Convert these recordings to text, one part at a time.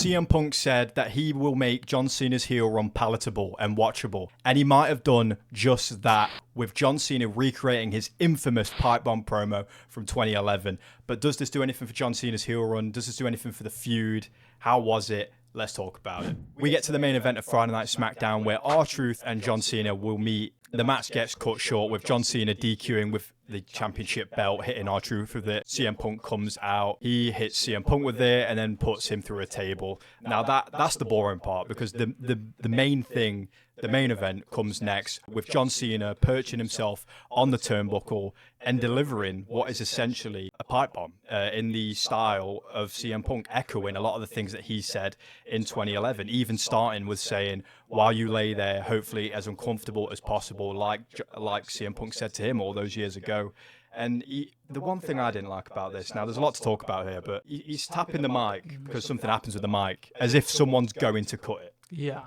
CM Punk said that he will make John Cena's heel run palatable and watchable. And he might have done just that with John Cena recreating his infamous pipe bomb promo from 2011. But does this do anything for John Cena's heel run? Does this do anything for the feud? How was it? Let's talk about it. We get to the main event of Friday Night Smackdown where R-Truth and John Cena will meet. The match gets cut short with John Cena DQing with the championship belt, hitting R-Truth with it. CM Punk comes out. He hits CM Punk with it and then puts him through a table. Now that's the boring part because the main thing, the main event comes next with John Cena perching himself on the turnbuckle and delivering what is essentially a pipe bomb in the style of CM Punk, echoing a lot of the things that he said in 2011, even starting with saying, while you lay there, hopefully as uncomfortable as possible, like CM Punk said to him all those years ago. And the one thing I didn't like about this, now there's a lot to talk about here, but he's tapping the mic because something happens with the mic, as if someone's going to cut it. Yeah,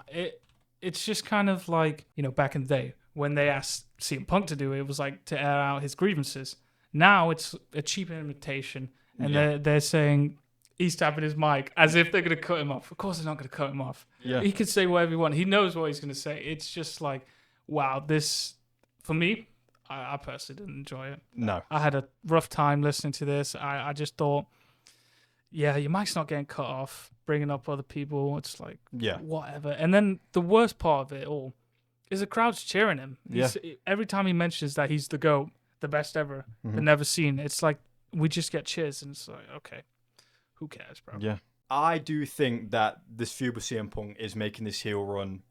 it's just kind of like, back in the day, when they asked CM Punk to do it, it was like to air out his grievances. Now it's a cheap imitation, and they're saying he's tapping his mic as if they're going to cut him off. Of course they're not going to cut him off. Yeah. He can say whatever he wants. He knows what he's going to say. It's just like, wow, this, for me, I personally didn't enjoy it. No. I had a rough time listening to this. I just thought, yeah, your mic's not getting cut off, bringing up other people. It's like, whatever. And then the worst part of it all is the crowd's cheering him. Every time he mentions that he's the GOAT, the best ever, the never seen, it's like we just get cheers. And it's like, okay, who cares, bro? Yeah. I do think that this feud with CM Punk is making this heel run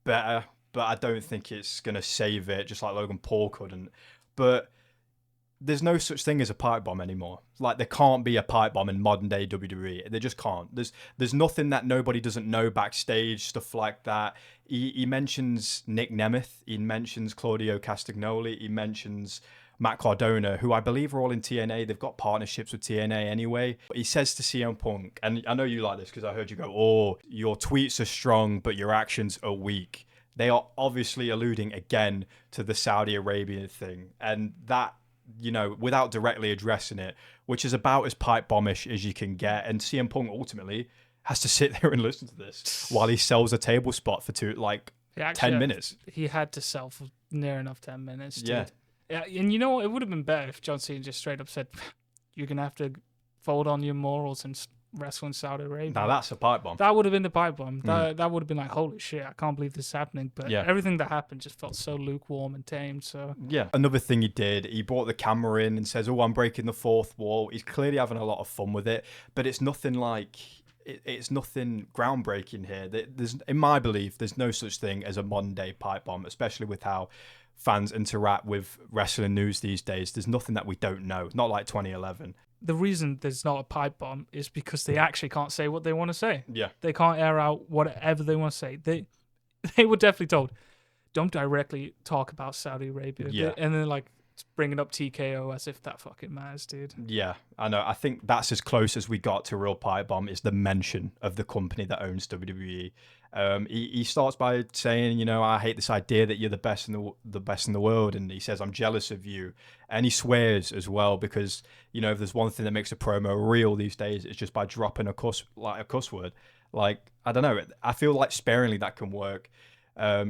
better, but I don't think it's going to save it, just like Logan Paul couldn't. But there's no such thing as a pipe bomb anymore. Like, there can't be a pipe bomb in modern day WWE. There just can't. There's nothing that nobody doesn't know backstage, stuff like that. He mentions Nick Nemeth. He mentions Claudio Castagnoli. He mentions Matt Cardona, who I believe are all in TNA. They've got partnerships with TNA anyway. He says to CM Punk, and I know you like this because I heard you go, oh, your tweets are strong, but your actions are weak. They are obviously alluding again to the Saudi Arabian thing. And that, without directly addressing it, which is about as pipe bombish as you can get. And CM Punk ultimately has to sit there and listen to this while he sells a table spot for 10 minutes. He had to sell for near enough 10 minutes. Dude. Yeah. And you know what? It would have been better if John Cena just straight up said, you're going to have to fold on your morals and wrestle in Saudi Arabia. Now that's a pipe bomb. That would have been the pipe bomb. That would have been like, holy shit, I can't believe this is happening. But everything that happened just felt so lukewarm and tame. So another thing he did, he brought the camera in and says, oh, I'm breaking the fourth wall. He's clearly having a lot of fun with it, but it's nothing like, it's nothing groundbreaking here. There's, in my belief, there's no such thing as a modern day pipe bomb, especially with how fans interact with wrestling news these days. There's nothing that we don't know, not like 2011. The reason there's not a pipe bomb is because they actually can't say what they want to say. Yeah. They can't air out whatever they want to say. They were definitely told, don't directly talk about Saudi Arabia. Yeah. And then like bringing up TKO as if that fucking matters, dude. Yeah, I know. I think that's as close as we got to a real pipe bomb, is the mention of the company that owns WWE. He starts by saying, I hate this idea that you're the best in the world, and he says, I'm jealous of you, and he swears as well because if there's one thing that makes a promo real these days, it's just by dropping a cuss word. Like, I don't know, I feel like sparingly that can work.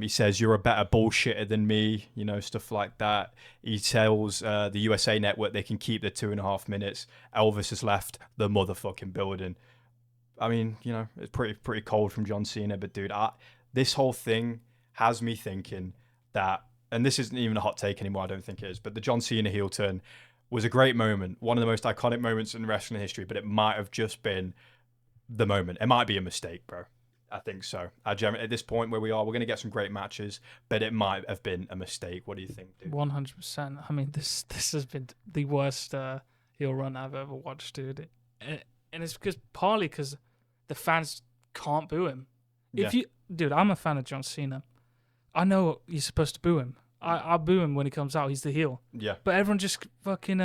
He says, you're a better bullshitter than me, stuff like that. He tells the USA Network they can keep the 2.5 minutes. Elvis has left the motherfucking building. I mean, it's pretty cold from John Cena, but dude, this whole thing has me thinking that, and this isn't even a hot take anymore, I don't think it is, but the John Cena heel turn was a great moment, one of the most iconic moments in wrestling history, but it might have just been the moment. It might be a mistake, bro. I think so. At this point where we are, we're going to get some great matches, but it might have been a mistake. What do you think, dude? 100%. I mean, this has been the worst heel run I've ever watched, dude. And it's partly because the fans can't boo him. Dude, I'm a fan of John Cena. I know you're supposed to boo him. I boo him when he comes out. He's the heel. Yeah. But everyone just fucking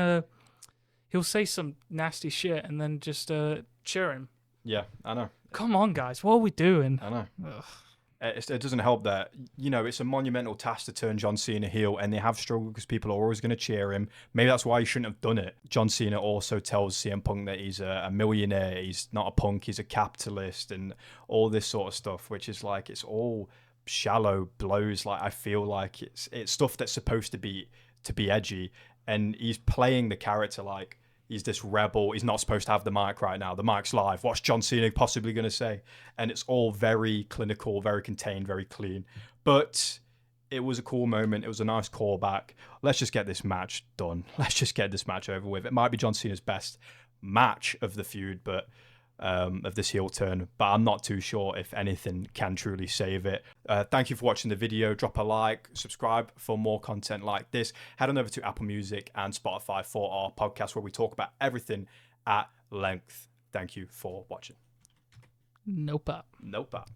he'll say some nasty shit and then just cheer him. Yeah, I know. Come on, guys. What are we doing? I know. Ugh. it doesn't help that, you know, it's a monumental task to turn John Cena heel, and they have struggled because people are always going to cheer him. Maybe that's why he shouldn't have done it. John Cena also tells CM Punk that he's a millionaire, he's not a punk, he's a capitalist, and all this sort of stuff, which is like, it's all shallow blows. Like, I feel like it's stuff that's supposed to be edgy, and he's playing the character like he's this rebel. He's not supposed to have the mic right now. The mic's live. What's John Cena possibly going to say? And it's all very clinical, very contained, very clean. But it was a cool moment. It was a nice callback. Let's just get this match done. Let's just get this match over with. It might be John Cena's best match of the feud, but of this heel turn, but I'm not too sure if anything can truly save it. Thank you for watching the video. Drop a like, subscribe for more content like this. Head on over to Apple Music and Spotify for our podcast where we talk about everything at length. Thank you for watching. NoPop. NoPop.